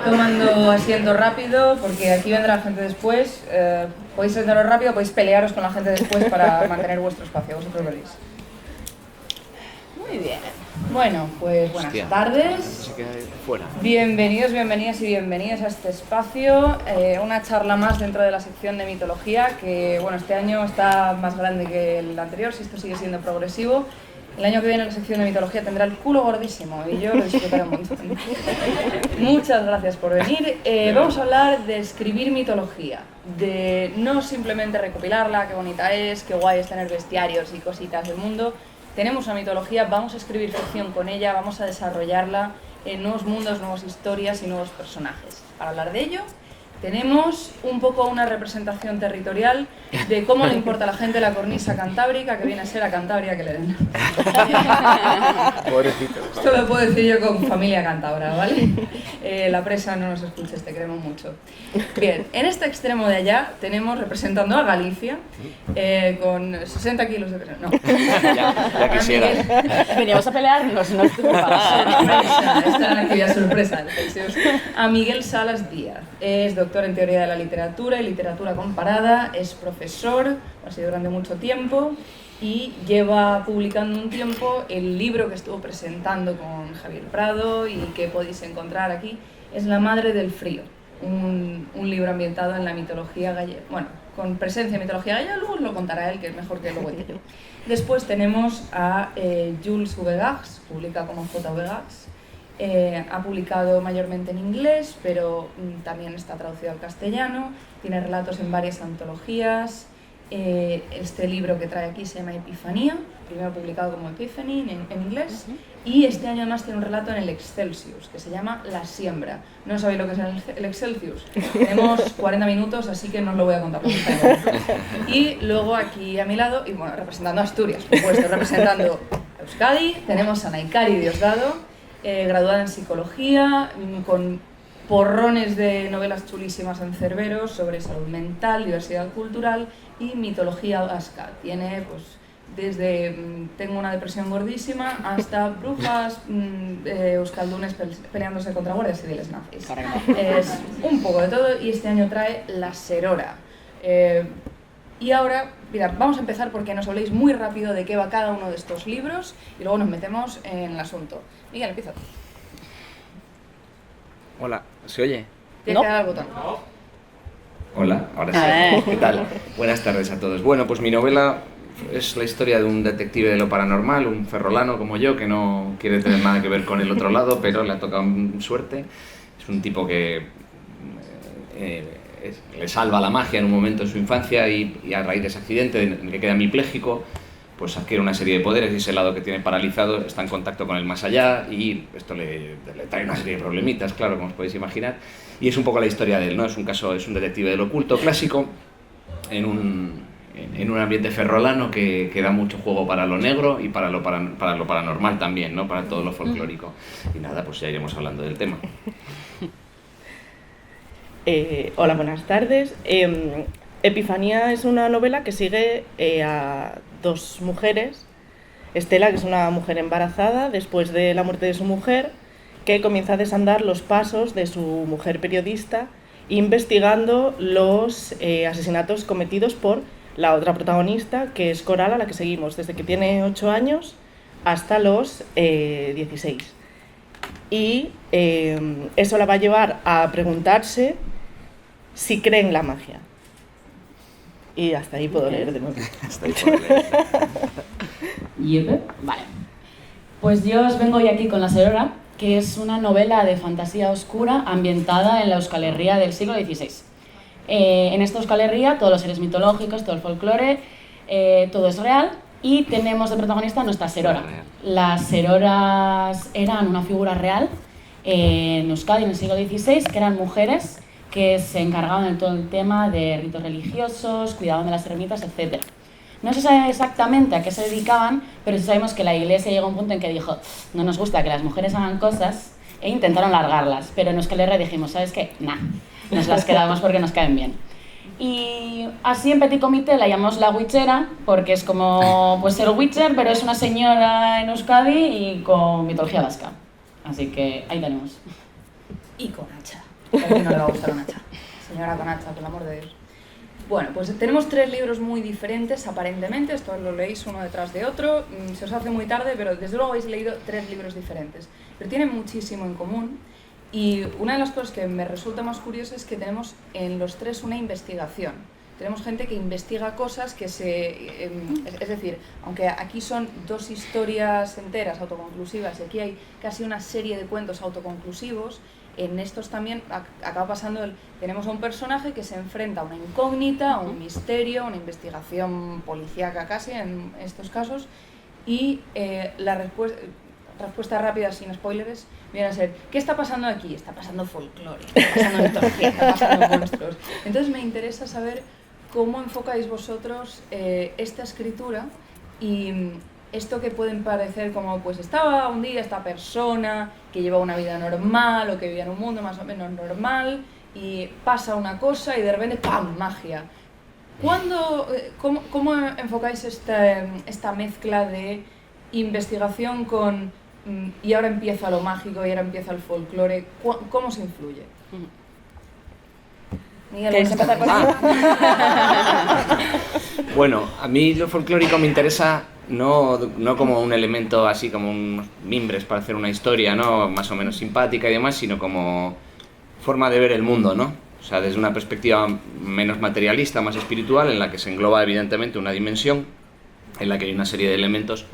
tomando asiento rápido, porque aquí vendrá la gente después. Podéis sentarlo rápido, podéis pelearos con la gente después para mantener vuestro espacio. Vosotros veréis. Muy bien. Bueno, pues buenas tardes. Bienvenidos, bienvenidas y bienvenidas a este espacio. Una charla más dentro de la sección de mitología, que bueno, este año está más grande que el anterior, si esto sigue siendo progresivo. El año que viene la sección de mitología tendrá el culo gordísimo y yo lo disfrutaré un montón. Muchas gracias por venir. Vamos a hablar de escribir mitología, de no simplemente recopilarla, qué bonita es, qué guay es tener bestiarios y cositas del mundo. Tenemos una mitología, vamos a escribir ficción con ella, vamos a desarrollarla en nuevos mundos, nuevas historias y nuevos personajes. Para hablar de ello, tenemos un poco una representación territorial de cómo le importa a la gente la cornisa cantábrica, que viene a ser a Cantabria que le den. Pobrecito. Esto lo puedo decir yo con familia cántabra, ¿vale? La presa no nos escuches, te queremos mucho. Bien, en este extremo de allá tenemos representando a Galicia, con 60 kilos de peso. No. Ya quisiera. Veníamos a pelearnos, no estuvo Sorpresa, esta era una actividad sorpresa. A Miguel Salas Díaz. Es doctor en Teoría de la Literatura y Literatura Comparada, es profesor, ha sido durante mucho tiempo y lleva publicando un tiempo el libro que estuvo presentando con Javier Prado y que podéis encontrar aquí, es La Madre del Frío, un libro ambientado en la mitología gallega, bueno, con presencia en mitología gallega, luego os lo contará él, que es mejor que lo cuente yo. Después tenemos a Jules Uvegax, publica como JVegax. Ha publicado mayormente en inglés, pero también está traducido al castellano, tiene relatos en varias antologías. Este libro que trae aquí se llama Epifanía, primero publicado como Epiphany en inglés, y este año además tiene un relato en el Excelsius, que se llama La Siembra. ¿No sabéis lo que es el Excelsius? Tenemos 40 minutos, así que no os lo voy a contar. Y luego aquí a mi lado, y bueno, representando a Asturias, por supuesto, representando a Euskadi, tenemos a Naikari Diosdado, graduada en psicología, con porrones de novelas chulísimas en Cerveros sobre salud mental, diversidad cultural y mitología vasca. Tiene pues desde tengo una depresión gordísima hasta brujas, euskaldunes peleándose contra guardias civiles nazis. Es un poco de todo y este año trae La Serora. Y ahora, mirad, vamos a empezar porque nos habléis muy rápido de qué va cada uno de estos libros y luego nos metemos en el asunto. Miguel, empieza. Hola, ¿se oye? Tienes que dar al botón. Hola, ahora sí. ¿Qué tal? Buenas tardes a todos. Bueno, pues mi novela es la historia de un detective de lo paranormal, un ferrolano como yo, que no quiere tener nada que ver con el otro lado, pero le ha tocado suerte. Es un tipo que le salva la magia en un momento de su infancia y a raíz de ese accidente en el que queda hemipléjico, pues adquiere una serie de poderes y ese lado que tiene paralizado está en contacto con el más allá y esto le trae una serie de problemitas, claro, como os podéis imaginar. Y es un poco la historia de él, ¿no? Es un detective del oculto clásico en un ambiente ferrolano que da mucho juego para lo negro y para lo paranormal también, ¿no? Para todo lo folclórico. Y nada, pues ya iremos hablando del tema. Hola, buenas tardes. Epifanía es una novela que sigue a dos mujeres. Estela, que es una mujer embarazada después de la muerte de su mujer, que comienza a desandar los pasos de su mujer periodista, investigando los asesinatos cometidos por la otra protagonista, que es Coral, a la que seguimos desde que tiene 8 años hasta los 16. Y eso la va a llevar a preguntarse si cree en la magia. Y hasta ahí puedo leer de nuevo. Hasta ahí puedo leer. Vale. Pues yo os vengo hoy aquí con La Serora, que es una novela de fantasía oscura ambientada en la Euskal Herria del siglo XVI. En esta Euskal Herria, todos los seres mitológicos, todo el folclore, todo es real, y tenemos de protagonista a nuestra Serora. Las Seroras eran una figura real en Euskadi en el siglo XVI, que eran mujeres que se encargaban de todo el tema de ritos religiosos, cuidaban de las ermitas, etc. No se sabe exactamente a qué se dedicaban, pero sí sabemos que la Iglesia llegó a un punto en que dijo no nos gusta que las mujeres hagan cosas e intentaron largarlas, pero en Euskal Herria dijimos, ¿sabes qué? Nah, nos las quedamos porque nos caen bien. Y así en petit comité la llamamos la witchera, porque es como pues ser witcher, pero es una señora en Euskadi y con mitología vasca. Así que ahí tenemos. Y con hacha. A quién no le va a gustar un hacha. Señora con hacha, por el amor de Dios. Bueno, pues tenemos 3 libros muy diferentes, aparentemente, esto lo leéis uno detrás de otro, se os hace muy tarde, pero desde luego habéis leído 3 libros diferentes, pero tienen muchísimo en común, y una de las cosas que me resulta más curiosa es que tenemos en los 3 una investigación. Tenemos gente que investiga cosas que es decir, aunque aquí son 2 historias enteras autoconclusivas y aquí hay casi una serie de cuentos autoconclusivos, en estos también acaba pasando, tenemos a un personaje que se enfrenta a una incógnita, a un misterio, a una investigación policíaca casi en estos casos, y la respuesta rápida, sin spoilers, viene a ser: ¿qué está pasando aquí? Está pasando folclore, está pasando mitología, está pasando monstruos. Entonces me interesa saber cómo enfocáis vosotros esta escritura y esto que pueden parecer como, pues estaba un día esta persona que lleva una vida normal o que vivía en un mundo más o menos normal y pasa una cosa y de repente ¡pam! Magia. ¿Cómo enfocáis esta mezcla de investigación con y ahora empieza lo mágico y ahora empieza el folclore? ¿Cómo se influye? Miguel, ¿Queréis empezar con algo? Bueno, a mí lo folclórico me interesa no como un elemento así como unos mimbres para hacer una historia, ¿no?, más o menos simpática y demás, sino como forma de ver el mundo, ¿no? O sea, desde una perspectiva menos materialista, más espiritual, en la que se engloba evidentemente una dimensión, en la que hay una serie de elementos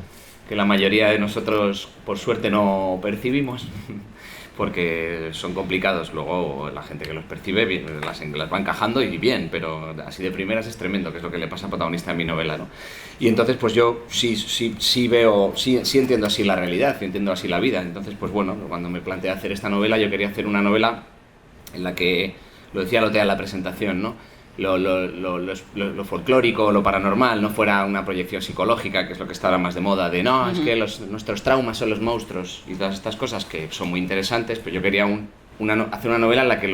que la mayoría de nosotros, por suerte, no percibimos, porque son complicados. Luego la gente que los percibe las va encajando y bien, pero así de primeras es tremendo, que es lo que le pasa al protagonista en mi novela, ¿no? Y entonces pues yo sí veo, sí entiendo así la realidad, sí entiendo así la vida. Entonces pues bueno, cuando me planteé hacer esta novela, yo quería hacer una novela en la que, lo decía Lotea en la presentación, ¿no?, lo folclórico, lo paranormal, no fuera una proyección psicológica, que es lo que está ahora más de moda, de no, es que nuestros traumas son los monstruos y todas estas cosas que son muy interesantes, pero yo quería hacer una novela en la que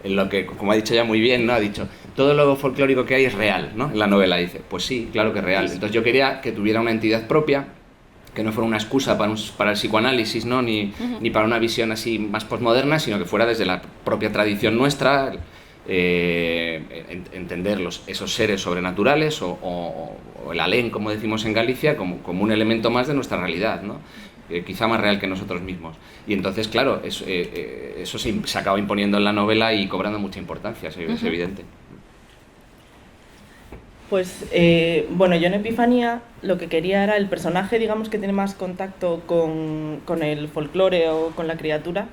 en lo que, como ha dicho ya muy bien, ¿no?, ha dicho, todo lo folclórico que hay es real, ¿no?, en la novela dice, pues sí, claro que es real. Entonces yo quería que tuviera una entidad propia, que no fuera una excusa para el psicoanálisis, ¿no?, ni para una visión así más posmoderna, sino que fuera desde la propia tradición nuestra, entender esos seres sobrenaturales o el alén, como decimos en Galicia, como un elemento más de nuestra realidad, ¿no?, quizá más real que nosotros mismos. Y entonces, claro, eso se acaba imponiendo en la novela y cobrando mucha importancia, es evidente. Pues, bueno, yo en Epifanía lo que quería era el personaje, digamos, que tiene más contacto con el folclore o con la criatura,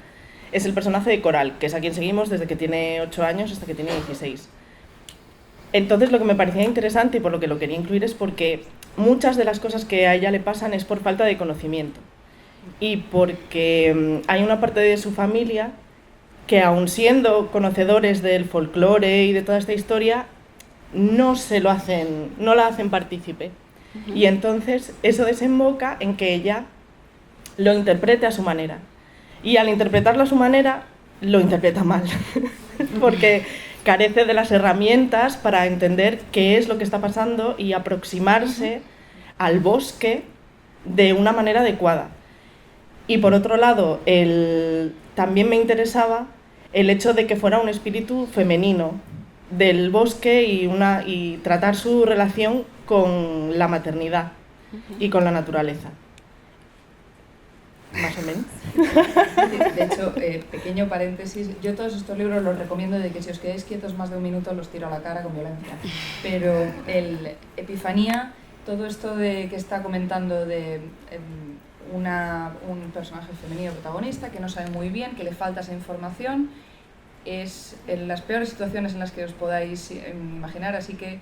es el personaje de Coral, que es a quien seguimos desde que tiene 8 años hasta que tiene 16. Entonces lo que me parecía interesante y por lo que lo quería incluir es porque muchas de las cosas que a ella le pasan es por falta de conocimiento y porque hay una parte de su familia que, aun siendo conocedores del folclore y de toda esta historia, no la hacen partícipe. Y entonces eso desemboca en que ella lo interprete a su manera. Y al interpretarlo a su manera, lo interpreta mal, porque carece de las herramientas para entender qué es lo que está pasando y aproximarse al bosque de una manera adecuada. Y por otro lado, también me interesaba el hecho de que fuera un espíritu femenino del bosque y tratar su relación con la maternidad y con la naturaleza. Más o menos. De hecho, pequeño paréntesis, yo todos estos libros los recomiendo de que si os quedáis quietos más de un minuto los tiro a la cara con violencia. Pero el Epifanía, todo esto de que está comentando de un personaje femenino protagonista que no sabe muy bien, que le falta esa información, es en las peores situaciones en las que os podáis imaginar, así que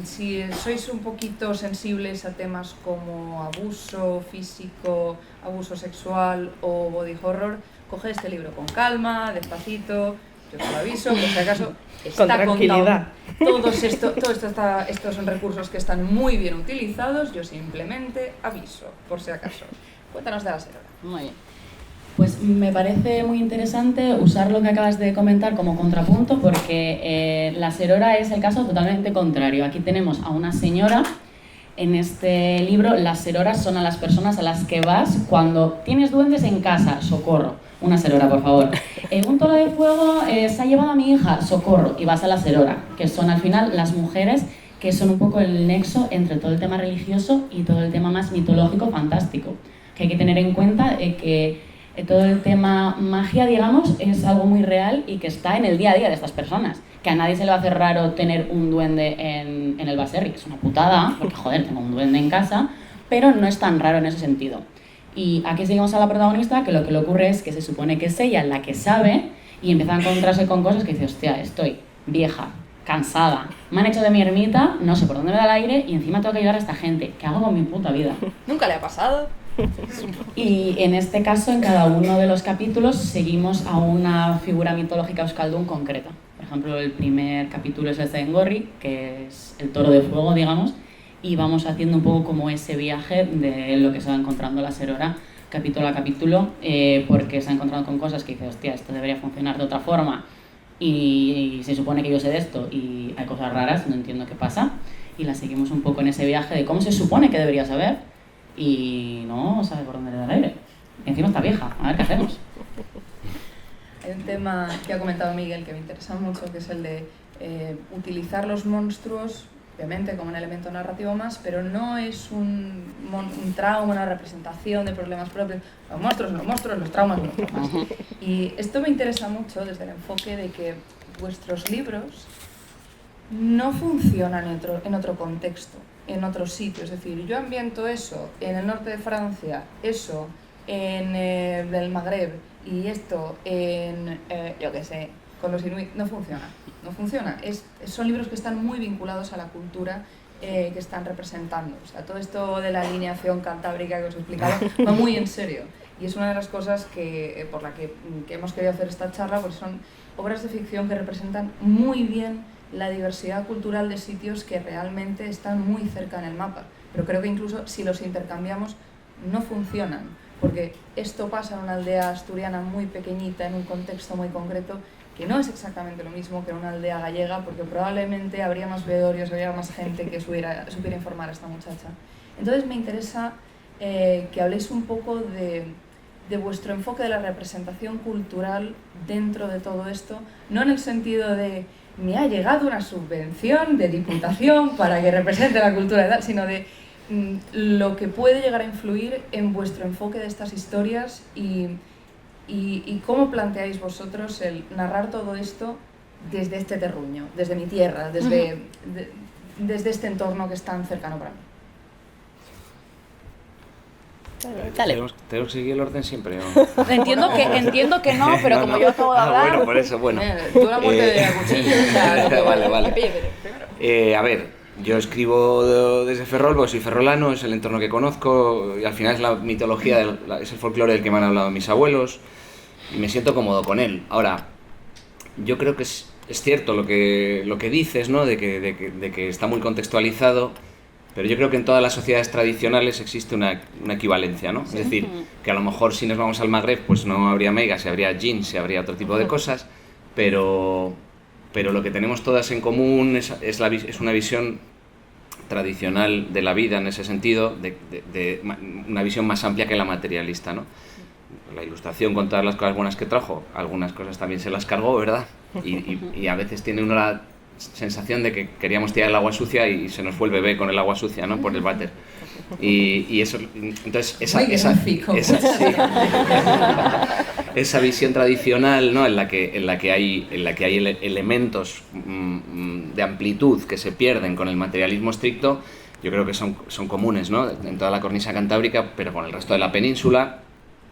si sois un poquito sensibles a temas como abuso físico, abuso sexual o body horror, coged este libro con calma, despacito, yo os lo aviso, por si acaso está con tranquilidad. Estos son recursos que están muy bien utilizados, yo simplemente aviso, por si acaso. Cuéntanos de La Serora. Muy bien. Pues me parece muy interesante usar lo que acabas de comentar como contrapunto, porque La Serora es el caso totalmente contrario. Aquí tenemos a una señora. En este libro, las seroras son a las personas a las que vas cuando tienes duendes en casa, socorro. Una serora, por favor. Un toro de fuego se ha llevado a mi hija, socorro, y vas a la serora, que son al final las mujeres que son un poco el nexo entre todo el tema religioso y todo el tema más mitológico, fantástico. Que hay que tener en cuenta que todo el tema magia, digamos, es algo muy real y que está en el día a día de estas personas. Que a nadie se le va a hacer raro tener un duende en el baserri, que es una putada, porque joder, tengo un duende en casa, pero no es tan raro en ese sentido. Y aquí seguimos a la protagonista, que lo que le ocurre es que se supone que es ella la que sabe y empieza a encontrarse con cosas que dice, hostia, estoy vieja, cansada, me han hecho de mi ermita, no sé por dónde me da el aire y encima tengo que ayudar a esta gente. ¿Qué hago con mi puta vida? ¿Nunca le ha pasado? Y en este caso, en cada uno de los capítulos, seguimos a una figura mitológica euskaldun concreta. Por ejemplo, el primer capítulo es el Zengorri, que es el toro de fuego, digamos, y vamos haciendo un poco como ese viaje de lo que se va encontrando la serora capítulo a capítulo, porque se ha encontrado con cosas que dice, hostia, esto debería funcionar de otra forma, y se supone que yo sé de esto, y hay cosas raras, no entiendo qué pasa, y la seguimos un poco en ese viaje de cómo se supone que debería saber, y no sabe por dónde le da el aire. Encima está vieja, a ver qué hacemos. Hay un tema que ha comentado Miguel que me interesa mucho, que es el de utilizar los monstruos, obviamente como un elemento narrativo más, pero no es un trauma, una representación de problemas propios. Los monstruos, los traumas, los traumas. Y esto me interesa mucho desde el enfoque de que vuestros libros no funcionan en otro contexto, en otro sitio. Es decir, yo ambiento eso en el norte de Francia, eso en el Magreb y esto en, yo qué sé, con los inuit. No funciona. No funciona. Son libros que están muy vinculados a la cultura que están representando. O sea, todo esto de la alineación cantábrica que os he explicado va muy en serio. Y es una de las cosas por la que hemos querido hacer esta charla, porque son obras de ficción que representan muy bien la diversidad cultural de sitios que realmente están muy cerca en el mapa. Pero creo que incluso si los intercambiamos no funcionan, porque esto pasa en una aldea asturiana muy pequeñita, en un contexto muy concreto, que no es exactamente lo mismo que en una aldea gallega, porque probablemente habría más veedorios, habría más gente que supiera informar a esta muchacha. Entonces me interesa que habléis un poco de vuestro enfoque de la representación cultural dentro de todo esto, no en el sentido de me ha llegado una subvención de diputación para que represente la cultura y tal, sino de lo que puede llegar a influir en vuestro enfoque de estas historias y cómo planteáis vosotros el narrar todo esto desde este terruño, desde mi tierra, desde este entorno que es tan cercano para mí. Dale. ¿Tengo que seguir el orden siempre o no? Entiendo que no, pero como yo acabo de hablar... Bueno, por eso, bueno. Tú la muerte de la cuchilla. Vale. A ver, yo escribo desde Ferrol, porque soy ferrolano, es el entorno que conozco, y al final es la mitología, es el folclore del que me han hablado mis abuelos, y me siento cómodo con él. Ahora, yo creo que es cierto lo que dices, ¿no? De que está muy contextualizado, pero yo creo que en todas las sociedades tradicionales existe una equivalencia, ¿no? Es decir, que a lo mejor si nos vamos al Magreb, pues no habría megas, habría jeans, habría otro tipo de cosas, pero lo que tenemos todas en común es una visión tradicional de la vida en ese sentido, de una visión más amplia que la materialista, ¿no? La Ilustración, con todas las cosas buenas que trajo, algunas cosas también se las cargó, ¿verdad? Y a veces tiene uno la sensación de que queríamos tirar el agua sucia y se nos fue el bebé con el agua sucia, ¿no? Por el váter. Y eso, entonces esa visión tradicional, ¿no? en la que hay elementos de amplitud que se pierden con el materialismo estricto, yo creo que son comunes, ¿no? En toda la cornisa cantábrica, pero con el resto de la península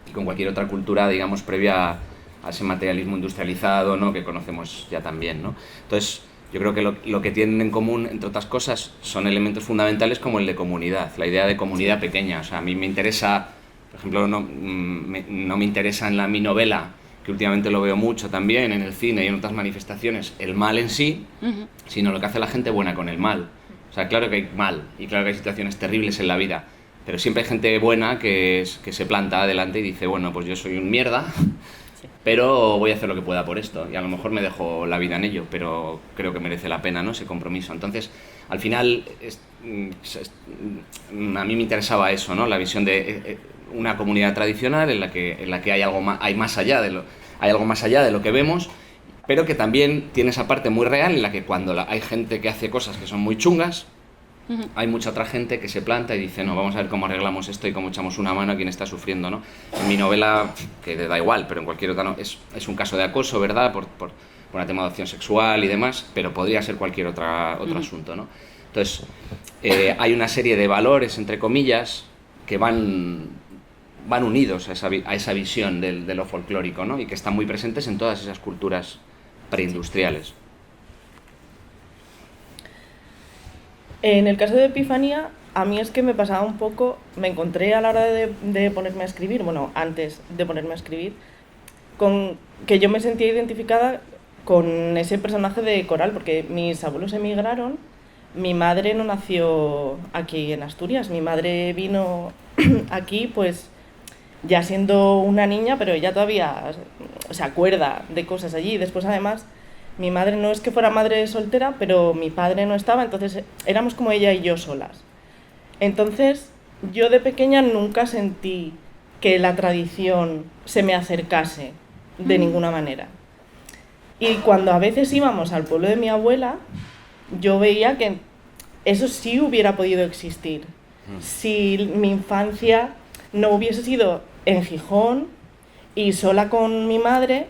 y con cualquier otra cultura, digamos, previa a ese materialismo industrializado, ¿no? Que conocemos ya también, ¿no? Entonces, yo creo que lo que tienen en común, entre otras cosas, son elementos fundamentales como el de comunidad, la idea de comunidad pequeña. O sea, a mí me interesa, por ejemplo, no me interesa en mi novela, que últimamente lo veo mucho también en el cine y en otras manifestaciones, el mal en sí, sino lo que hace la gente buena con el mal. O sea, claro que hay mal y claro que hay situaciones terribles en la vida, pero siempre hay gente buena que se planta adelante y dice, bueno, pues yo soy un mierda, pero voy a hacer lo que pueda por esto y a lo mejor me dejo la vida en ello, pero creo que merece la pena, ¿no? Ese compromiso. Entonces, al final, a mí me interesaba eso, ¿no? La visión de una comunidad tradicional en la que hay algo más, hay algo más allá de lo que vemos, pero que también tiene esa parte muy real en la que cuando hay gente que hace cosas que son muy chungas, hay mucha otra gente que se planta y dice, no, vamos a ver cómo arreglamos esto y cómo echamos una mano a quien está sufriendo, ¿no? En mi novela, que te da igual, pero en cualquier otra, no, es un caso de acoso, ¿verdad? Por una tema de opción sexual y demás, pero podría ser cualquier otro asunto, ¿no? Entonces, hay una serie de valores, entre comillas, que van unidos a esa visión de lo folclórico, ¿no? Y que están muy presentes en todas esas culturas preindustriales. En el caso de Epifanía, a mí es que me pasaba un poco, me encontré a la hora de ponerme a escribir, bueno, antes de ponerme a escribir, con que yo me sentía identificada con ese personaje de Coral, porque mis abuelos emigraron, mi madre no nació aquí en Asturias, mi madre vino aquí pues ya siendo una niña, pero ella todavía se acuerda de cosas allí. Después además mi madre no es que fuera madre soltera, pero mi padre no estaba, entonces éramos como ella y yo solas. Entonces yo de pequeña nunca sentí que la tradición se me acercase de ninguna manera. Y cuando a veces íbamos al pueblo de mi abuela, yo veía que eso sí hubiera podido existir. Si mi infancia no hubiese sido en Gijón y sola con mi madre,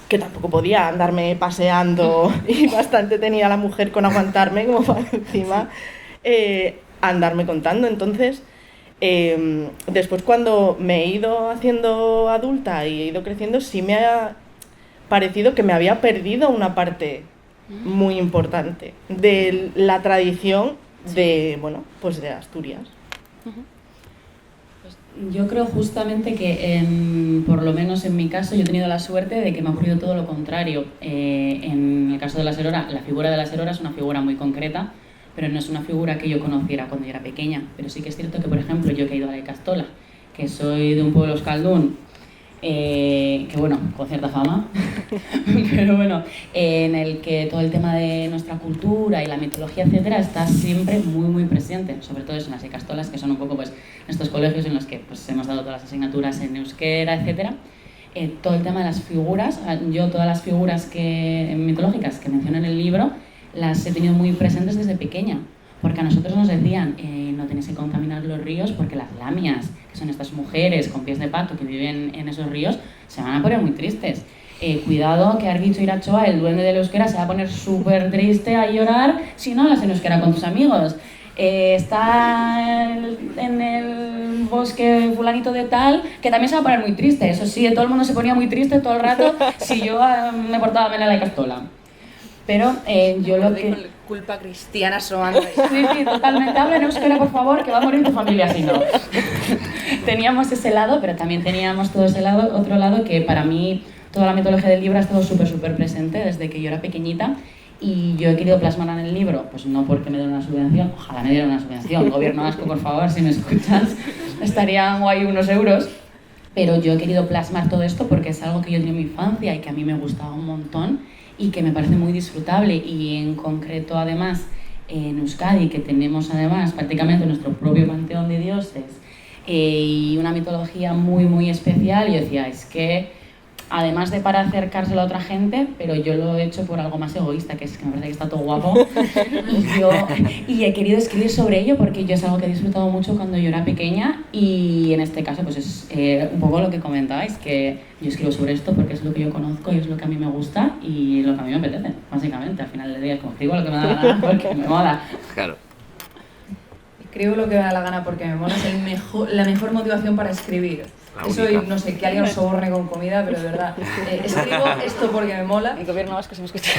que tampoco podía andarme paseando y bastante tenía la mujer con aguantarme como para encima andarme contando. Entonces, después cuando me he ido haciendo adulta y he ido creciendo, sí me ha parecido que me había perdido una parte muy importante de la tradición de, bueno, pues de Asturias. Yo creo justamente que, por lo menos en mi caso, yo he tenido la suerte de que me ha ocurrido todo lo contrario. En el caso de la Serora, la figura de la Serora es una figura muy concreta, pero no es una figura que yo conociera cuando yo era pequeña. Pero sí que es cierto que, por ejemplo, yo que he ido a la Icastola, que soy de un pueblo euskaldún, que bueno, con cierta fama, pero bueno, en el que todo el tema de nuestra cultura y la mitología, etcétera, está siempre muy muy presente, sobre todo en las Icastolas, que son un poco pues estos colegios en los que pues hemos dado todas las asignaturas en euskera, etcétera. Todo el tema de las figuras, yo todas las figuras mitológicas que menciono en el libro las he tenido muy presentes desde pequeña, porque a nosotros nos decían no tenéis que contaminar los ríos porque las lamias, que son estas mujeres con pies de pato que viven en esos ríos, se van a poner muy tristes. Cuidado que Arguicho Irachoa, el duende del euskera, se va a poner súper triste a llorar si no hablas en euskera con tus amigos. Está en el bosque fulanito de tal, que también se va a poner muy triste. Eso sí, todo el mundo se ponía muy triste todo el rato si yo me portaba bien a la Icastola. Pero yo lo que... Con culpa cristiana asomando. Sí, totalmente. Habla en euskera, por favor, que va a morir tu familia si no. Teníamos ese lado, pero también teníamos todo ese lado, otro lado que para mí toda la mitología del libro ha estado súper presente desde que yo era pequeñita. Y yo he querido plasmarla en el libro, pues no porque me den una subvención, ojalá me dieran una subvención, gobierno vasco, por favor, si me escuchas, estarían guay unos euros. Pero yo he querido plasmar todo esto porque es algo que yo tenía en mi infancia y que a mí me gustaba un montón y que me parece muy disfrutable. Y en concreto, además, en Euskadi, que tenemos además prácticamente nuestro propio panteón de dioses y una mitología muy, muy especial, yo decía, es que además de para acercárselo a otra gente, pero yo lo he hecho por algo más egoísta, que es que me parece que está todo guapo. Y he querido escribir sobre ello porque yo es algo que he disfrutado mucho cuando yo era pequeña y en este caso pues es un poco lo que comentabais, que yo escribo sobre esto porque es lo que yo conozco y es lo que a mí me gusta y lo que a mí me apetece, básicamente. Al final del día es como escribo lo que me da la gana porque me mola. Claro. Escribo lo que me da la gana porque me mola, es la mejor motivación para escribir. Eso y no sé, que alguien os soborne con comida, pero de verdad, escribo esto porque me mola. El gobierno vasco se me escucha.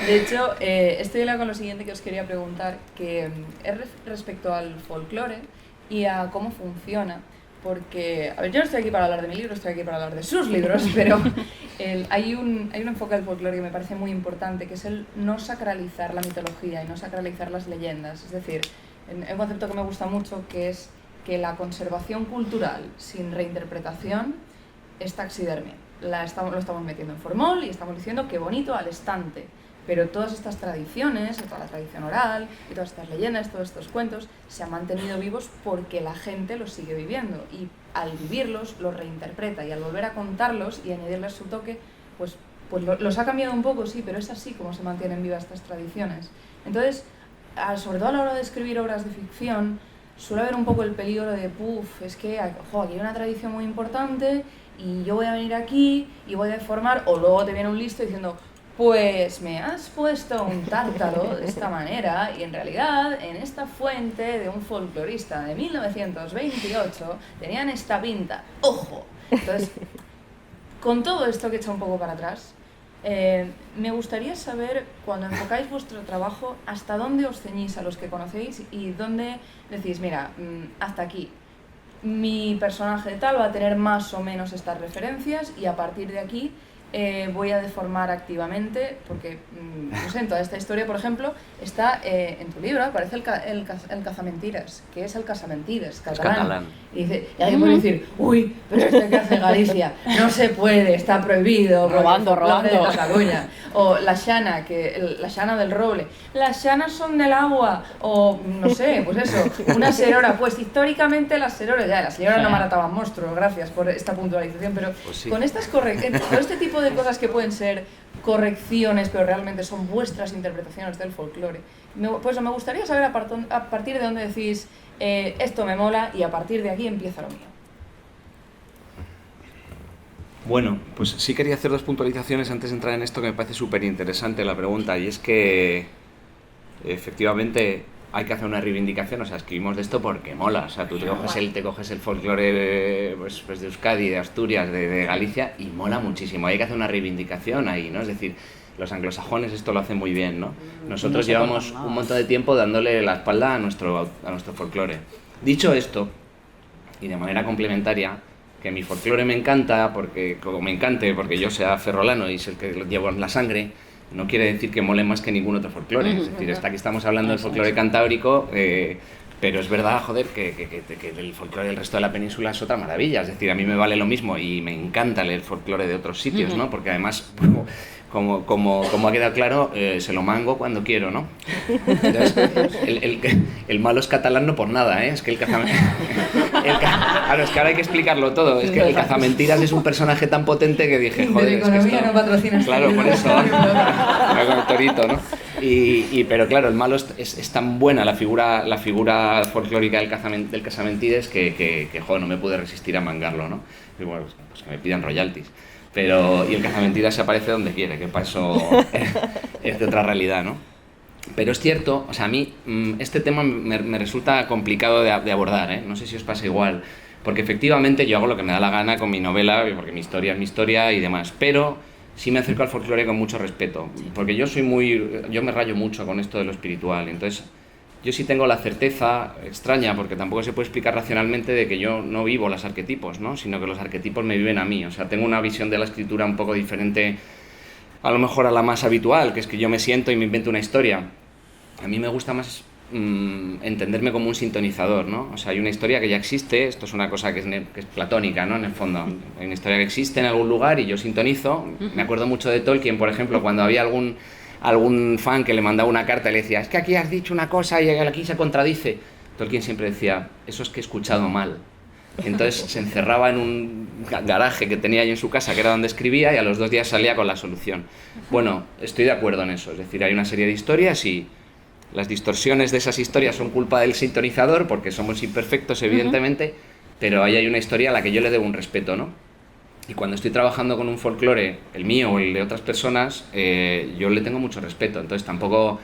De hecho, estoy con lo siguiente que os quería preguntar, que es respecto al folclore y a cómo funciona. Porque, a ver, yo no estoy aquí para hablar de mi libro, estoy aquí para hablar de sus libros, pero hay un enfoque del folclore que me parece muy importante, que es el no sacralizar la mitología y no sacralizar las leyendas. Es decir, un concepto que me gusta mucho, que es que la conservación cultural sin reinterpretación es taxidermia. Lo estamos metiendo en formol y estamos diciendo qué bonito al estante. Pero todas estas tradiciones, toda la tradición oral y todas estas leyendas, todos estos cuentos, se han mantenido vivos porque la gente los sigue viviendo y al vivirlos los reinterpreta y al volver a contarlos y añadirles su toque, pues los ha cambiado un poco, sí, pero es así como se mantienen vivas estas tradiciones. Entonces, sobre todo a la hora de escribir obras de ficción, suele haber un poco el peligro de, es que aquí hay una tradición muy importante y yo voy a venir aquí y voy a deformar, o luego te viene un listo diciendo, pues me has puesto un tártaro de esta manera y en realidad en esta fuente de un folclorista de 1928 tenían esta pinta, ¡ojo! Entonces, con todo esto que he echado un poco para atrás, me gustaría saber, cuando enfocáis vuestro trabajo, hasta dónde os ceñís a los que conocéis y dónde decís, mira, hasta aquí. Mi personaje de tal va a tener más o menos estas referencias y a partir de aquí voy a deformar activamente, porque, no sé, en toda esta historia, por ejemplo, está en tu libro, aparece el cazamentiras, que es el casamentides, catalán. Y alguien puede decir, uy, pero esto que hace Galicia, no se puede, está prohibido, robando. De Cataluña. O la xana, la xana del roble. Las xanas son del agua, o no sé, pues eso, una serora. Pues históricamente las seroras, las seroras no mataban monstruos, gracias por esta puntualización, pero pues sí. Con este tipo de cosas que pueden ser correcciones, pero realmente son vuestras interpretaciones del folclore, pues me gustaría saber a partir de dónde decís, esto me mola y a partir de aquí empieza lo mío. Bueno, pues sí quería hacer dos puntualizaciones antes de entrar en esto, que me parece súper interesante la pregunta, y es que efectivamente hay que hacer una reivindicación, o sea, escribimos de esto porque mola, o sea, tú te coges el folclore pues de Euskadi, de Asturias, de Galicia, y mola muchísimo, hay que hacer una reivindicación ahí, ¿no? Es decir, los anglosajones esto lo hacen muy bien, ¿no? Nosotros llevamos un montón de tiempo dándole la espalda a nuestro folclore. Dicho esto, y de manera complementaria, que mi folclore me encanta, porque yo sea ferrolano y es el que lo llevo en la sangre, no quiere decir que mole más que ningún otro folclore. Es decir, aquí estamos hablando del folclore cantábrico, pero es verdad, joder, que el folclore del resto de la península es otra maravilla. Es decir, a mí me vale lo mismo y me encanta el folclore de otros sitios, ¿no? Porque además, como ha quedado claro, se lo mango cuando quiero, ¿no? Entonces, el malo es catalán no por nada, ¿eh? Es que claro, es que ahora hay que explicarlo todo. Es que el cazamentiras es un personaje tan potente que dije, joder, de economía no patrocina. Claro, por eso, con el torito, ¿no? Pero claro, el malo es tan buena la figura folclórica del casamentides que joder, no me pude resistir a mangarlo, ¿no? Y bueno, pues que me pidan royalties. Y el cazamentiras se aparece donde quiere, que para eso es de otra realidad, ¿no? Pero es cierto, o sea, a mí este tema me resulta complicado de abordar, ¿eh? No sé si os pasa igual, porque efectivamente yo hago lo que me da la gana con mi novela, porque mi historia es mi historia y demás, pero sí me acerco al folclore con mucho respeto, porque yo me rayo mucho con esto de lo espiritual, entonces yo sí tengo la certeza extraña, porque tampoco se puede explicar racionalmente, de que yo no vivo los arquetipos, ¿no? Sino que los arquetipos me viven a mí. O sea, tengo una visión de la escritura un poco diferente, a lo mejor a la más habitual, que es que yo me siento y me invento una historia. A mí me gusta más entenderme como un sintonizador, ¿no? O sea, hay una historia que ya existe, esto es una cosa que es platónica, ¿no? En el fondo, hay una historia que existe en algún lugar y yo sintonizo. Me acuerdo mucho de Tolkien, por ejemplo, cuando había algún fan que le mandaba una carta y le decía, es que aquí has dicho una cosa y aquí se contradice. Tolkien siempre decía, eso es que he escuchado mal. Entonces se encerraba en un garaje que tenía ahí en su casa, que era donde escribía, y a los 2 días salía con la solución. Bueno, estoy de acuerdo en eso, es decir, hay una serie de historias y las distorsiones de esas historias son culpa del sintonizador, porque somos imperfectos, evidentemente, pero ahí hay una historia a la que yo le debo un respeto, ¿no? Y cuando estoy trabajando con un folclore, el mío o el de otras personas, yo le tengo mucho respeto. Entonces tampoco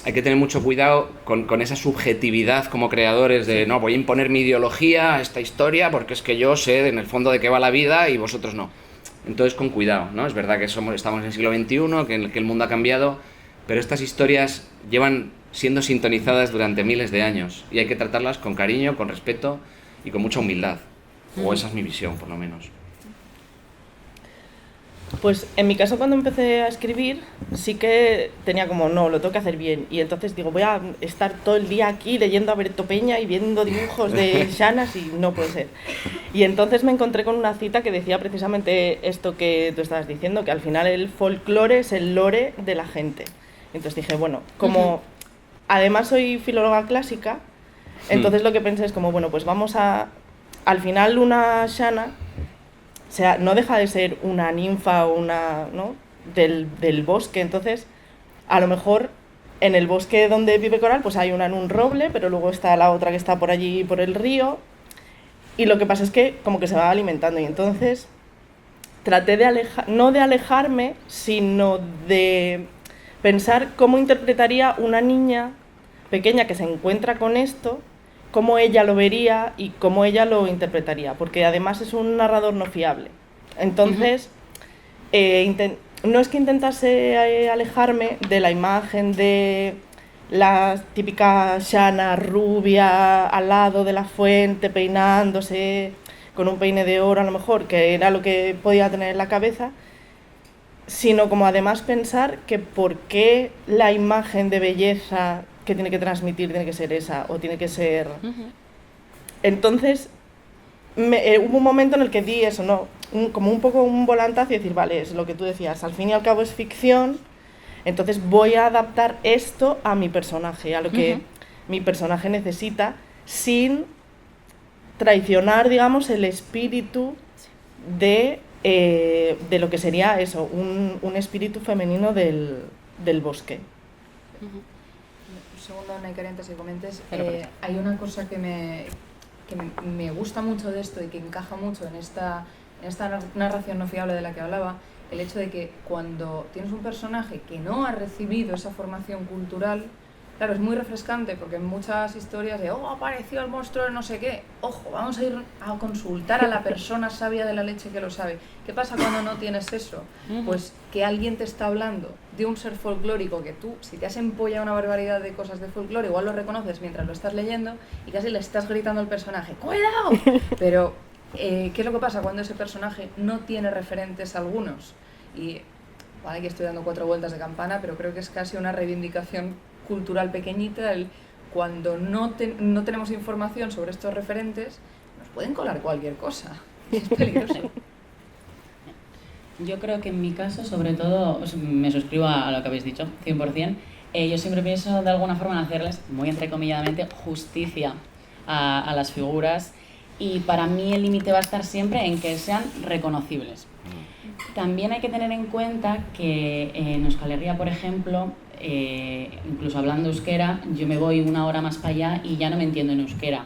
hay que tener mucho cuidado con esa subjetividad como creadores de no, voy a imponer mi ideología a esta historia porque es que yo sé en el fondo de qué va la vida y vosotros no. Entonces con cuidado, ¿no? Es verdad que estamos en el siglo XXI, que el mundo ha cambiado, pero estas historias llevan siendo sintonizadas durante miles de años y hay que tratarlas con cariño, con respeto y con mucha humildad. O esa es mi visión, por lo menos. Pues en mi caso cuando empecé a escribir sí que tenía como, no, lo tengo que hacer bien. Y entonces digo, voy a estar todo el día aquí leyendo a Berto Peña y viendo dibujos de Shanas y no puede ser. Y entonces me encontré con una cita que decía precisamente esto que tú estabas diciendo, que al final el folclore es el lore de la gente. Entonces dije, bueno, como además soy filóloga clásica, entonces lo que pensé es como, bueno, pues vamos a... Al final una Shana... O sea, no deja de ser una ninfa o una, ¿no? del bosque. Entonces, a lo mejor en el bosque donde vive Coral, pues hay una en un roble, pero luego está la otra que está por allí, por el río. Y lo que pasa es que como que se va alimentando. Y entonces traté de no de alejarme, sino de pensar cómo interpretaría una niña pequeña que se encuentra con esto, cómo ella lo vería y cómo ella lo interpretaría, porque además es un narrador no fiable. Entonces, no es que intentase alejarme de la imagen de la típica Shana rubia al lado de la fuente, peinándose, con un peine de oro a lo mejor, que era lo que podía tener en la cabeza, sino como además pensar que por qué la imagen de belleza que tiene que transmitir tiene que ser esa o tiene que ser... Entonces hubo un momento en el que di eso, ¿no? Como un poco un volantazo y decir, vale, es lo que tú decías, al fin y al cabo es ficción, entonces voy a adaptar esto a mi personaje, a lo que mi personaje necesita, sin traicionar, digamos, el espíritu de lo que sería eso, un espíritu femenino del bosque. Un segundo, Naikari, antes que comentes. Hay una cosa que me gusta mucho de esto y que encaja mucho en esta narración no fiable de la que hablaba, el hecho de que cuando tienes un personaje que no ha recibido esa formación cultural, claro, es muy refrescante porque en muchas historias de apareció el monstruo de no sé qué, ojo, vamos a ir a consultar a la persona sabia de la leche que lo sabe. ¿Qué pasa cuando no tienes eso? Pues que alguien te está hablando de un ser folclórico que tú, si te has empollado una barbaridad de cosas de folclore, igual lo reconoces mientras lo estás leyendo y casi le estás gritando al personaje, ¡cuidado! Pero, ¿qué es lo que pasa cuando ese personaje no tiene referentes algunos? Y vale que estoy dando 4 vueltas de campana, pero creo que es casi una reivindicación cultural pequeñita, cuando no tenemos información sobre estos referentes, nos pueden colar cualquier cosa. Es peligroso. Yo creo que en mi caso, sobre todo, me suscribo a lo que habéis dicho, 100%. Yo siempre pienso de alguna forma en hacerles, muy entrecomilladamente, justicia a las figuras, y para mí el límite va a estar siempre en que sean reconocibles. También hay que tener en cuenta que en Euskal Herria, por ejemplo, incluso hablando euskera, yo me voy 1 hora más para allá y ya no me entiendo en euskera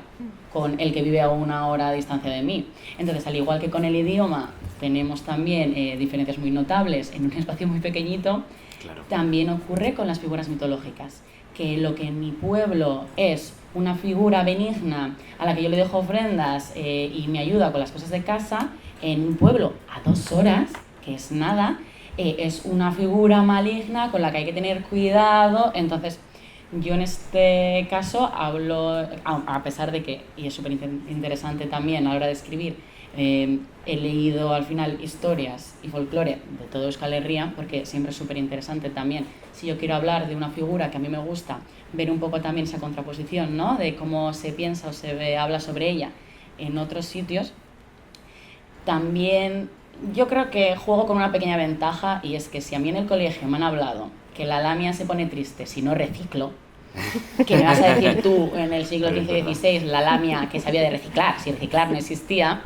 con el que vive a 1 hora de distancia de mí. Entonces, al igual que con el idioma tenemos también diferencias muy notables en un espacio muy pequeñito, claro, también ocurre con las figuras mitológicas, que lo que en mi pueblo es una figura benigna a la que yo le dejo ofrendas y me ayuda con las cosas de casa, en un pueblo a 2 horas, que es nada, es una figura maligna con la que hay que tener cuidado. Entonces, yo en este caso hablo, a pesar de que, y es súper interesante también a la hora de escribir, he leído al final historias y folclore de todo Euskal Herria, porque siempre es súper interesante también, si yo quiero hablar de una figura que a mí me gusta, ver un poco también esa contraposición, ¿no?, de cómo se piensa o se habla sobre ella en otros sitios. También yo creo que juego con una pequeña ventaja, y es que si a mí en el colegio me han hablado que la lamia se pone triste si no reciclo, ¿qué me vas a decir tú en el siglo XV-XVI, la lamia que sabía de reciclar, si reciclar no existía?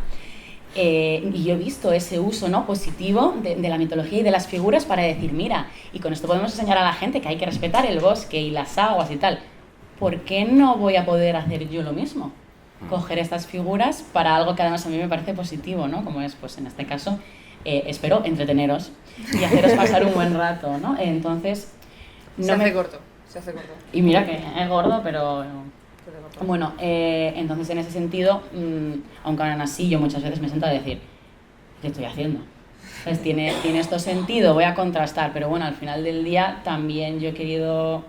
Y yo he visto ese uso, ¿no?, positivo de la mitología y de las figuras para decir, mira, y con esto podemos enseñar a la gente que hay que respetar el bosque y las aguas y tal. ¿Por qué no voy a poder hacer yo lo mismo? Coger estas figuras para algo que además a mí me parece positivo, ¿no? Como es, pues en este caso, espero entreteneros y haceros pasar un buen rato, ¿no? Entonces... Se hace corto. Y mira que es gordo, pero... Bueno, entonces en ese sentido, aunque aún así yo muchas veces me siento a decir, ¿qué estoy haciendo? Pues tiene esto sentido, voy a contrastar, pero bueno, al final del día también yo he querido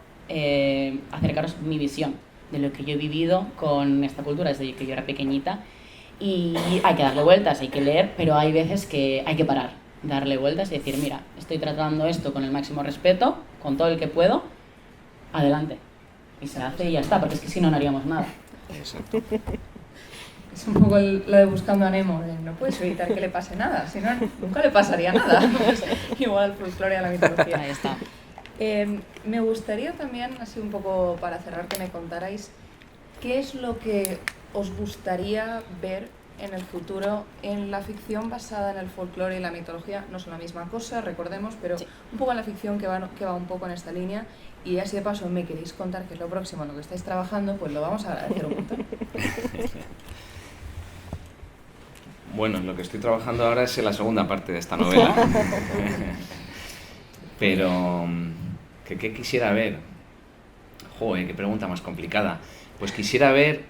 acercaros mi visión de lo que yo he vivido con esta cultura desde que yo era pequeñita, y hay que darle vueltas, hay que leer, pero hay veces que hay que parar darle vueltas y decir, mira, estoy tratando esto con el máximo respeto, con todo el que puedo, adelante. Y se hace y ya está, porque es que si no, no haríamos nada. Exacto. Es un poco lo de Buscando a Nemo, de no puedes evitar que le pase nada, si no, nunca le pasaría nada. Igual al folclore y a la mitología. Ahí está. Me gustaría también, así un poco para cerrar, que me contarais qué es lo que os gustaría ver en el futuro en la ficción basada en el folclore y la mitología. No son la misma cosa, recordemos, pero sí, un poco en la ficción que va un poco en esta línea. Y así de paso me queréis contar qué es lo próximo en lo que estáis trabajando, pues lo vamos a agradecer un montón. Bueno, lo que estoy trabajando ahora es en la segunda parte de esta novela. Pero, ¿qué quisiera ver? Joder, qué pregunta más complicada. Pues quisiera ver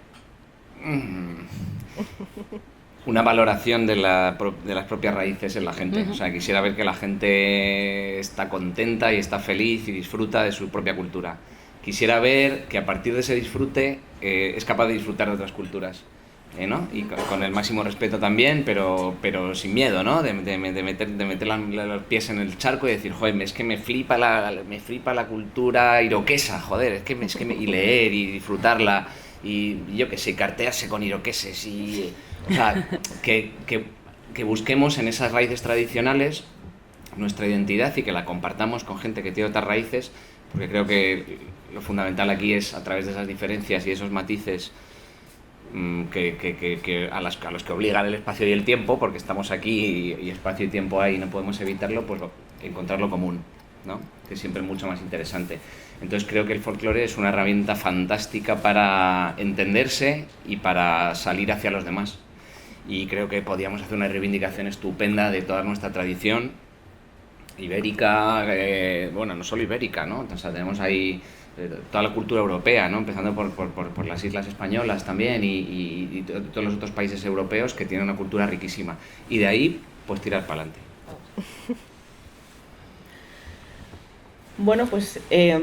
una valoración de las propias raíces en la gente. O sea, quisiera ver que la gente está contenta y está feliz y disfruta de su propia cultura. Quisiera ver que a partir de ese disfrute es capaz de disfrutar de otras culturas. ¿No? Y con el máximo respeto también, pero sin miedo, ¿no? De meter los pies en el charco y decir, joder, es que me flipa la cultura iroquesa, joder, y leer y disfrutarla, y yo qué sé, cartearse con iroqueses, y, o sea, que busquemos en esas raíces tradicionales nuestra identidad y que la compartamos con gente que tiene otras raíces, porque creo que lo fundamental aquí es, a través de esas diferencias y esos matices, a los que obligan el espacio y el tiempo, porque estamos aquí y espacio y tiempo hay y no podemos evitarlo, pues encontrar lo común, ¿no? Que es siempre mucho más interesante. Entonces creo que el folclore es una herramienta fantástica para entenderse y para salir hacia los demás. Y creo que podíamos hacer una reivindicación estupenda de toda nuestra tradición ibérica, bueno, no solo ibérica, ¿no? O sea, tenemos ahí toda la cultura europea, ¿no? Empezando por las islas españolas también y todos los otros países europeos que tienen una cultura riquísima. Y de ahí, pues tirar para adelante. Bueno, pues, ¿qué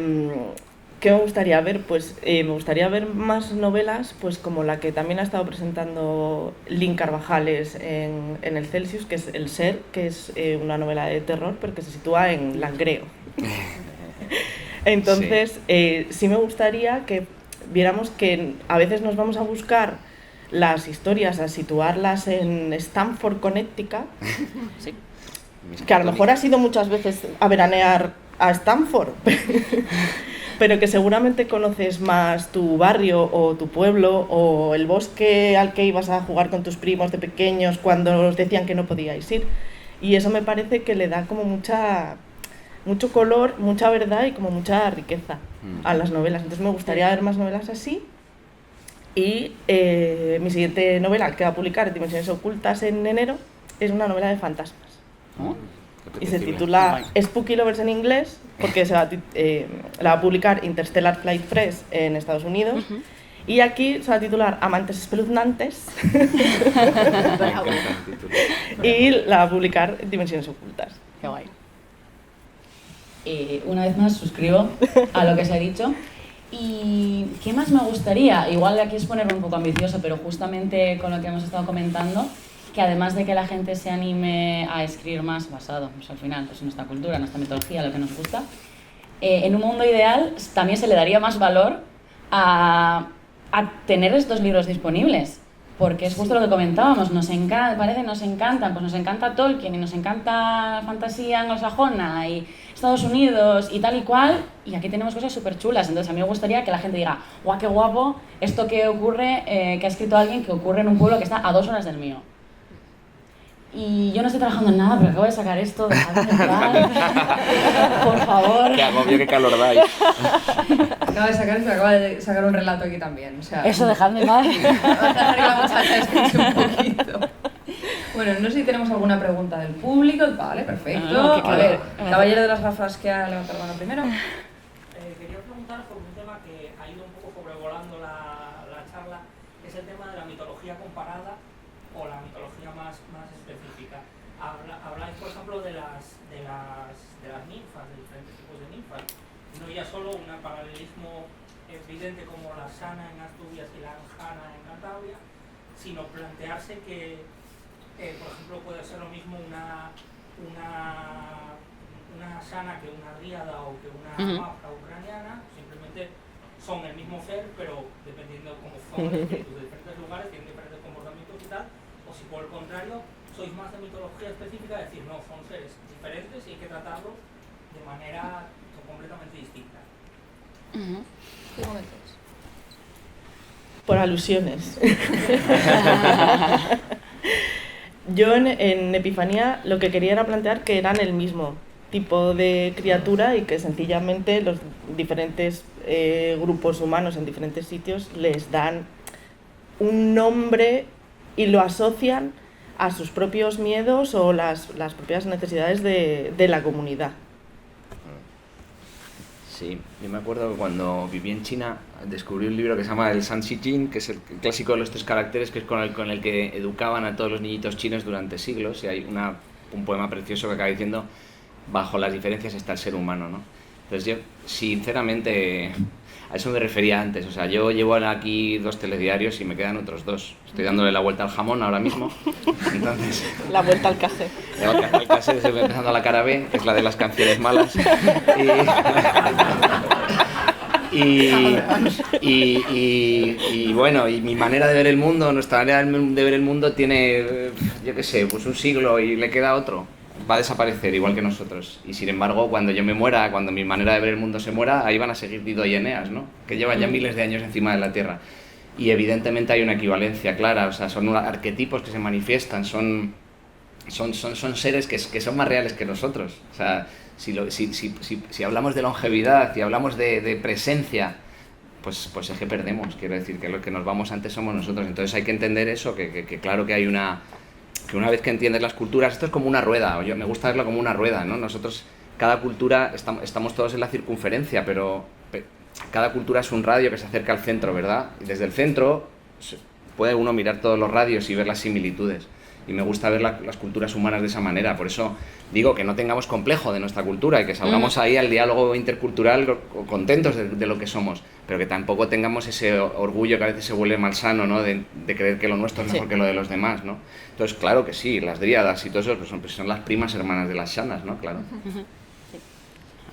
me gustaría ver? Pues me gustaría ver más novelas, pues como la que también ha estado presentando Lynn Carvajales en el Celsius, que es El Ser, que es una novela de terror, pero que se sitúa en Langreo. Entonces, sí me gustaría que viéramos que a veces nos vamos a buscar las historias, a situarlas en Stamford, Connecticut, Sí. que a lo mejor has ido muchas veces a veranear a Stamford, pero que seguramente conoces más tu barrio o tu pueblo o el bosque al que ibas a jugar con tus primos de pequeños cuando os decían que no podíais ir. Y eso me parece que le da como mucho color, mucha verdad y como mucha riqueza a las novelas. Entonces me gustaría ver más novelas así. Y mi siguiente novela que va a publicar, Dimensiones Ocultas, en enero, es una novela de fantasmas. Y se titula Spooky Lovers en inglés, porque la va a publicar Interstellar Flight Press en Estados Unidos. Y aquí se va a titular Amantes Espeluznantes. Y la va a publicar Dimensiones Ocultas. Qué guay. Una vez más suscribo a lo que se ha dicho. ¿Y qué más me gustaría? Igual aquí es ponerme un poco ambicioso, pero justamente con lo que hemos estado comentando, que además de que la gente se anime a escribir más basado, pues al final, pues en nuestra cultura, en nuestra mitología, lo que nos gusta, en un mundo ideal también se le daría más valor a tener estos libros disponibles. Porque es justo lo que comentábamos, nos encantan, pues nos encanta Tolkien y nos encanta fantasía anglosajona y Estados Unidos y tal y cual, y aquí tenemos cosas súper chulas. Entonces a mí me gustaría que la gente diga, guau, qué guapo, esto que ocurre, que ha escrito alguien que ocurre en un pueblo que está a 2 horas del mío. Y yo no estoy trabajando en nada, pero acabo de sacar esto, dejadme en paz. Por favor. Qué agobio, qué calor dais. Acaba de sacar un relato aquí también. O sea, Eso, dejadme en paz. Vamos a dejar que la muchacha escuche un poquito. Bueno, no sé si tenemos alguna pregunta del público. Vale, perfecto. No, a ver, caballero de las gafas que ha levantado la mano primero. Quería preguntar por un tema que ha ido un poco sobrevolando la charla, que es el tema de la mitología comparada o la mitología más específica. Habláis, por ejemplo, de las ninfas, de diferentes tipos de ninfas. No ya solo un paralelismo evidente como la Sana en Asturias y la Anjana en Cantabria, sino plantearse que, por ejemplo, puede ser lo mismo una una Shana que una Dríada o que una Mapra ucraniana, simplemente son el mismo ser, pero dependiendo de cómo son los espíritus de diferentes lugares, tienen diferentes comportamientos y tal, o si por el contrario sois más de mitología específica, es decir, no, son seres diferentes y hay que tratarlos de manera completamente distinta. ¿Qué momentos? Por alusiones. Yo en Epifanía lo que quería era plantear que eran el mismo tipo de criatura y que sencillamente los diferentes grupos humanos en diferentes sitios les dan un nombre y lo asocian a sus propios miedos o las propias necesidades de la comunidad. Sí, yo me acuerdo que cuando viví en China descubrí un libro que se llama el Sanxi Jin, que es el clásico de los 3 caracteres, que es con el que educaban a todos los niñitos chinos durante siglos, y hay un poema precioso que acaba diciendo: bajo las diferencias está el ser humano, ¿no? Entonces yo, sinceramente, a eso me refería antes. O sea, yo llevo aquí 2 telediarios y me quedan otros 2. Estoy dándole la vuelta al jamón ahora mismo. Entonces, La vuelta al café. el cassette, estoy empezando a la cara B, que es la de las canciones malas. Y bueno, y mi manera de ver el mundo, nuestra manera de ver el mundo tiene, yo qué sé, pues un siglo y le queda otro. Va a desaparecer igual que nosotros. Y sin embargo, cuando yo me muera, cuando mi manera de ver el mundo se muera, ahí van a seguir Dido y Eneas, ¿no? Que llevan ya miles de años encima de la Tierra. Y evidentemente hay una equivalencia clara, o sea, son arquetipos que se manifiestan, son seres que son más reales que nosotros. O sea, si hablamos de longevidad y hablamos de presencia, pues es que perdemos. Quiero decir que lo que nos vamos antes somos nosotros. Entonces hay que entender eso, que claro que hay que una vez que entiendes las culturas, esto es como una rueda, me gusta verlo como una rueda, ¿no? Nosotros, cada cultura, estamos todos en la circunferencia, pero cada cultura es un radio que se acerca al centro, ¿verdad? Y desde el centro puede uno mirar todos los radios y ver las similitudes. Y me gusta ver las culturas humanas de esa manera. Por eso digo que no tengamos complejo de nuestra cultura y que salgamos ahí al diálogo intercultural contentos de lo que somos, pero que tampoco tengamos ese orgullo que a veces se vuelve malsano, ¿no? De creer que lo nuestro es mejor que lo de los demás, ¿no? Entonces, claro que sí, las dríadas y todo eso pues son las primas hermanas de las shanas, ¿no? Claro.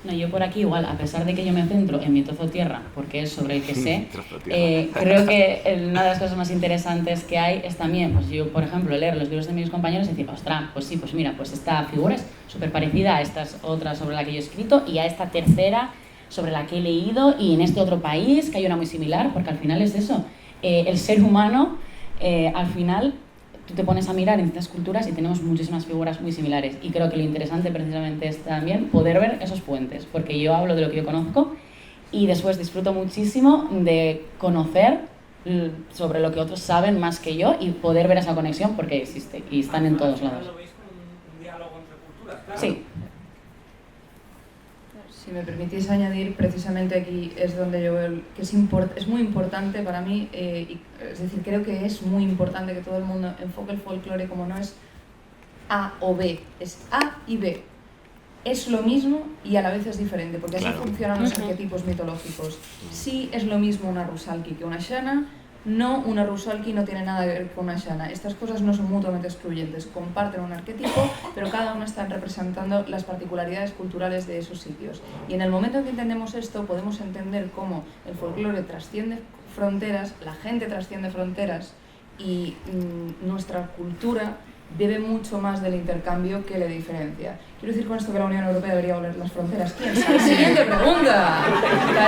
No, yo por aquí igual, a pesar de que yo me centro en mi trozo tierra, porque es sobre el que sé, creo que una de las cosas más interesantes que hay es también, pues yo, por ejemplo, leer los libros de mis compañeros y decir, ostras, pues sí, pues mira, pues esta figura es súper parecida a estas otras sobre la que yo he escrito y a esta tercera sobre la que he leído y en este otro país que hay una muy similar, porque al final es eso, el ser humano, al final tú te pones a mirar en estas culturas y tenemos muchísimas figuras muy similares y creo que lo interesante precisamente es también poder ver esos puentes, porque yo hablo de lo que yo conozco y después disfruto muchísimo de conocer sobre lo que otros saben más que yo y poder ver esa conexión porque existe y están en todos lados. ¿Lo veis como un diálogo entre culturas? Claro. Sí. Si me permitís añadir, precisamente aquí es donde yo veo que es muy importante para mí, es decir, creo que es muy importante que todo el mundo enfoque el folclore como no es A o B, es A y B. Es lo mismo y a la vez es diferente, porque así funcionan los arquetipos mitológicos. Sí es lo mismo una Rusalki que una Shana, no, una Rusalki no tiene nada que ver con una Shana. Estas cosas no son mutuamente excluyentes, comparten un arquetipo, pero cada una está representando las particularidades culturales de esos sitios. Y en el momento en que entendemos esto, podemos entender cómo el folclore trasciende fronteras, la gente trasciende fronteras y nuestra cultura bebe mucho más del intercambio que le diferencia. Quiero decir con esto que la Unión Europea debería abolir las fronteras. ¿Quién sabe? Siguiente pregunta.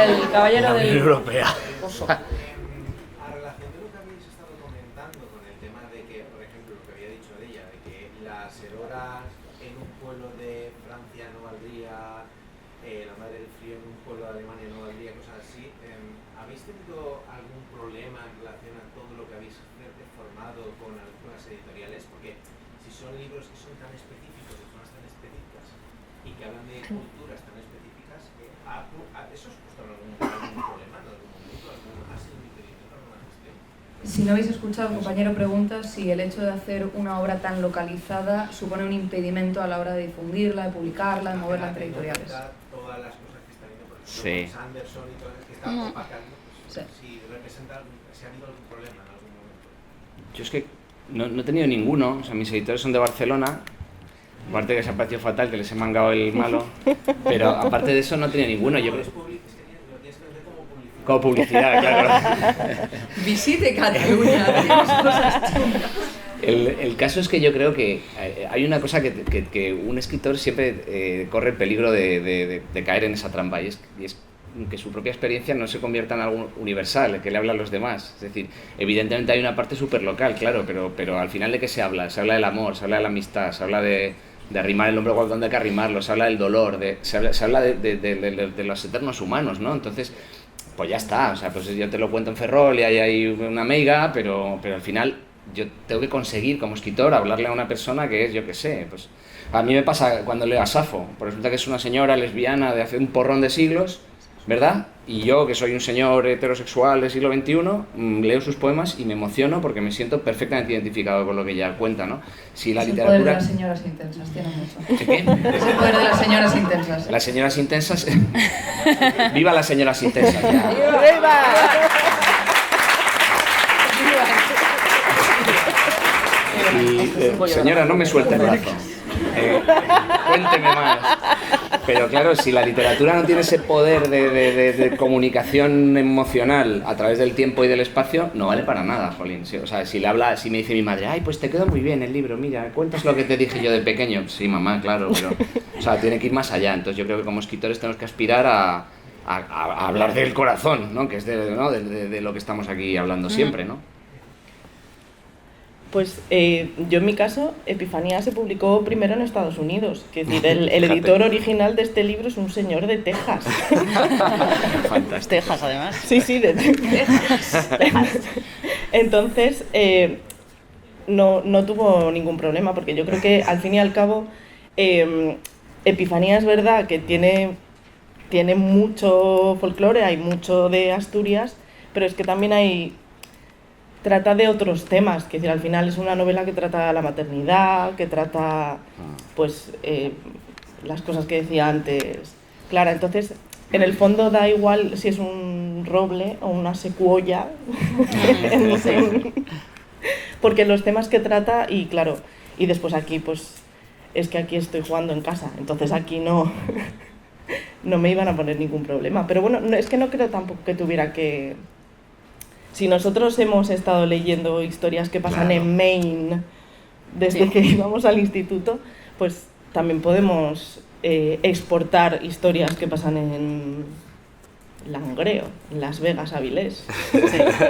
El caballero del... Unión Europea. Oso. Libros que son tan específicos, de zonas tan específicas y que hablan de culturas tan específicas, ¿eso os puesto algún problema en algún momento? ¿Ha sido un impedimento para una gestión? Si no habéis escuchado, compañero pregunta si el hecho de hacer una obra tan localizada supone un impedimento a la hora de difundirla, de publicarla, de moverla entre editoriales. Todas las cosas que están viendo, por ejemplo, sí. Sanderson y todo eso que está opacando, pues, sí. Si representa, si ha habido algún problema en algún momento. Yo es que no he tenido ninguno, o sea, mis editores son de Barcelona, Aparte que se ha parecido fatal, que les he mangado el malo, pero aparte de eso no tenía ninguno. Yo creo... Como publicidad, claro. Visite Cataluña, tenemos cosas chulas. El caso es que yo creo que hay una cosa que un escritor siempre corre el peligro de caer en esa trampa, y es que su propia experiencia no se convierta en algo universal, que le habla a los demás. Es decir, evidentemente hay una parte súper local, claro, pero al final ¿de qué se habla? Se habla del amor, se habla de la amistad, se habla de arrimar el hombro donde hay que arrimarlo, se habla del dolor, se habla de los eternos humanos, ¿no? Entonces, pues ya está, o sea, pues yo te lo cuento en Ferrol y ahí hay una meiga, pero al final yo tengo que conseguir como escritor hablarle a una persona que es, yo qué sé, pues a mí me pasa cuando leo a Safo, pues resulta que es una señora lesbiana de hace un porrón de siglos, ¿verdad? Y yo, que soy un señor heterosexual del siglo XXI, leo sus poemas y me emociono porque me siento perfectamente identificado con lo que ella cuenta, ¿no? Si la literatura... El poder de las señoras intensas, tiene mucho. ¿Qué? Es el poder de las señoras intensas. Las señoras intensas... ¡Viva las señoras intensas! Ya. ¡Viva! Y, señora, no me suelte el brazo. Cuénteme más. Pero claro, si la literatura no tiene ese poder de comunicación emocional a través del tiempo y del espacio, no vale para nada, jolín. Sí, o sea, si me dice mi madre, ay, pues te quedó muy bien el libro, mira, cuentas lo que te dije yo de pequeño. Sí, mamá, claro, pero... O sea, tiene que ir más allá. Entonces yo creo que como escritores tenemos que aspirar a hablar del corazón, ¿no? Que es de lo que estamos aquí hablando siempre, ¿no? Pues yo en mi caso, Epifanía se publicó primero en Estados Unidos, que es decir, el editor original de este libro es un señor de Texas. Fantástico. Texas, además. Sí, de Texas. Entonces, no tuvo ningún problema, porque yo creo que al fin y al cabo, Epifanía es verdad que tiene mucho folclore, hay mucho de Asturias, pero es que también trata de otros temas, que decir, al final es una novela que trata la maternidad, que trata pues las cosas que decía antes Clara. Entonces, en el fondo da igual si es un roble o una secuoya, porque los temas que trata, y claro, y después aquí pues es que aquí estoy jugando en casa, entonces aquí no me iban a poner ningún problema. Pero bueno, es que no creo tampoco que tuviera que... Si nosotros hemos estado leyendo historias que pasan en Maine desde que íbamos al instituto, pues también podemos exportar historias que pasan en Langreo, en Las Vegas, Avilés. Sí. Lo comento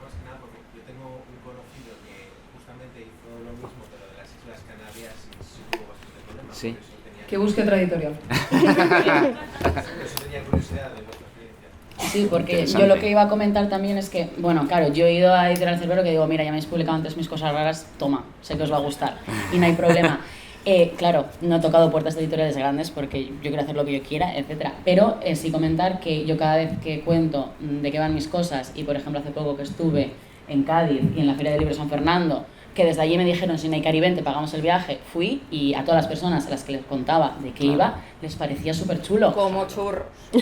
más que nada porque yo tengo un conocido que justamente hizo lo mismo, pero de las Islas Canarias, y sí tuvo bastante problema. Sí. Que busque otra editorial. Por eso tenía curiosidad de vuestra experiencia. Sí, porque yo lo que iba a comentar también es que, bueno, claro, yo he ido a Editorial Cerbero que digo, mira, ya me habéis publicado antes mis cosas raras, toma, sé que os va a gustar y no hay problema. Claro, no he tocado puertas de editoriales grandes porque yo quiero hacer lo que yo quiera, etc. Pero sí comentar que yo cada vez que cuento de qué van mis cosas, y por ejemplo hace poco que estuve en Cádiz y en la Feria del Libro de San Fernando, que desde allí me dijeron, si no hay Caribe, te pagamos el viaje, fui, y a todas las personas a las que les contaba de qué iba, les parecía súper chulo. Como churros. O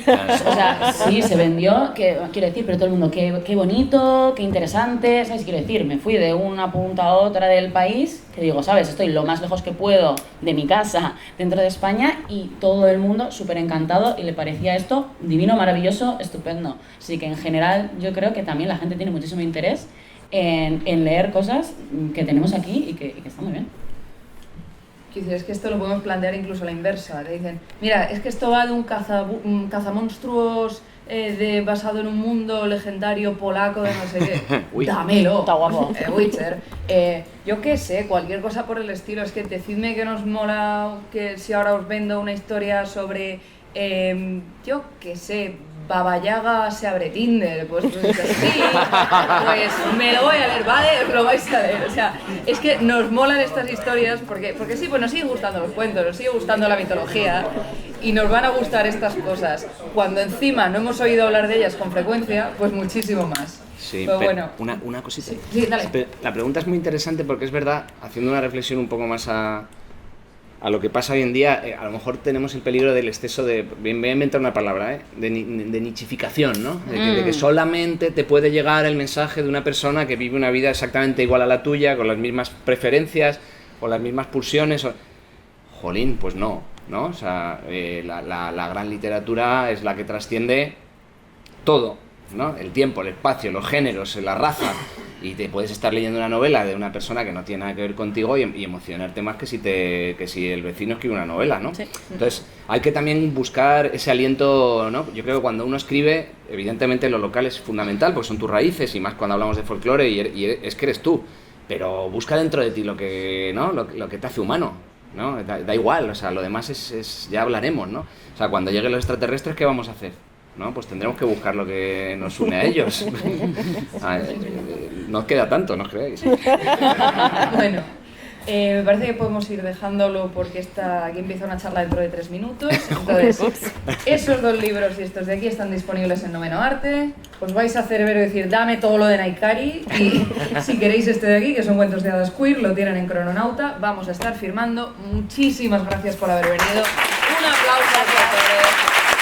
sea, sí, se vendió, quiero decir, pero todo el mundo, qué bonito, qué interesante, ¿sabes? Quiero decir, me fui de una punta a otra del país, que digo, ¿sabes? Estoy lo más lejos que puedo de mi casa, dentro de España, y todo el mundo súper encantado, y le parecía esto divino, maravilloso, estupendo. Así que en general yo creo que también la gente tiene muchísimo interés en leer cosas que tenemos aquí y que está muy bien. Es que esto lo podemos plantear incluso a la inversa. Te dicen, mira, es que esto va de un cazamonstruos basado en un mundo legendario polaco de no sé qué. Dámelo. Está guapo. Witcher. Yo qué sé, cualquier cosa por el estilo. Es que decidme que nos mola, que si ahora os vendo una historia sobre, yo qué sé, Baba Yaga se abre Tinder, pues sí, pues me lo voy a leer, ¿vale? Os lo vais a leer, o sea, es que nos molan estas historias porque sí, pues nos siguen gustando los cuentos, nos sigue gustando la mitología y nos van a gustar estas cosas. Cuando encima no hemos oído hablar de ellas con frecuencia, pues muchísimo más. Sí, pero pero bueno. una cosita. Sí, dale. La pregunta es muy interesante porque es verdad, haciendo una reflexión un poco más a lo que pasa hoy en día, a lo mejor tenemos el peligro del exceso de, voy a inventar una palabra, de nichificación, ¿no? De que solamente te puede llegar el mensaje de una persona que vive una vida exactamente igual a la tuya, con las mismas preferencias, con las mismas pulsiones. Jolín, pues no, ¿no? O sea, la gran literatura es la que trasciende todo, ¿no? El tiempo, el espacio, los géneros, la raza, y te puedes estar leyendo una novela de una persona que no tiene nada que ver contigo y emocionarte más que si el vecino escribe una novela, ¿no? Sí. Entonces, hay que también buscar ese aliento, ¿no? Yo creo que cuando uno escribe, evidentemente lo local es fundamental, porque son tus raíces, y más cuando hablamos de folclore, y es que eres tú, pero busca dentro de ti lo que, ¿no? lo que te hace humano, ¿no? Da igual, o sea, lo demás ya hablaremos, ¿no? O sea, cuando lleguen los extraterrestres, ¿qué vamos a hacer? ¿No? Pues tendremos que buscar lo que nos une a ellos. No os queda tanto, ¿no os creéis? Bueno, me parece que podemos ir dejándolo porque aquí empieza una charla dentro de 3 minutos. Entonces, esos 2 libros y estos de aquí están disponibles en Noveno Arte. Os vais a hacer ver y decir, dame todo lo de Naikari. Y si queréis este de aquí, que son cuentos de hadas queer, lo tienen en Crononauta. Vamos a estar firmando. Muchísimas gracias por haber venido. Un aplauso a todos.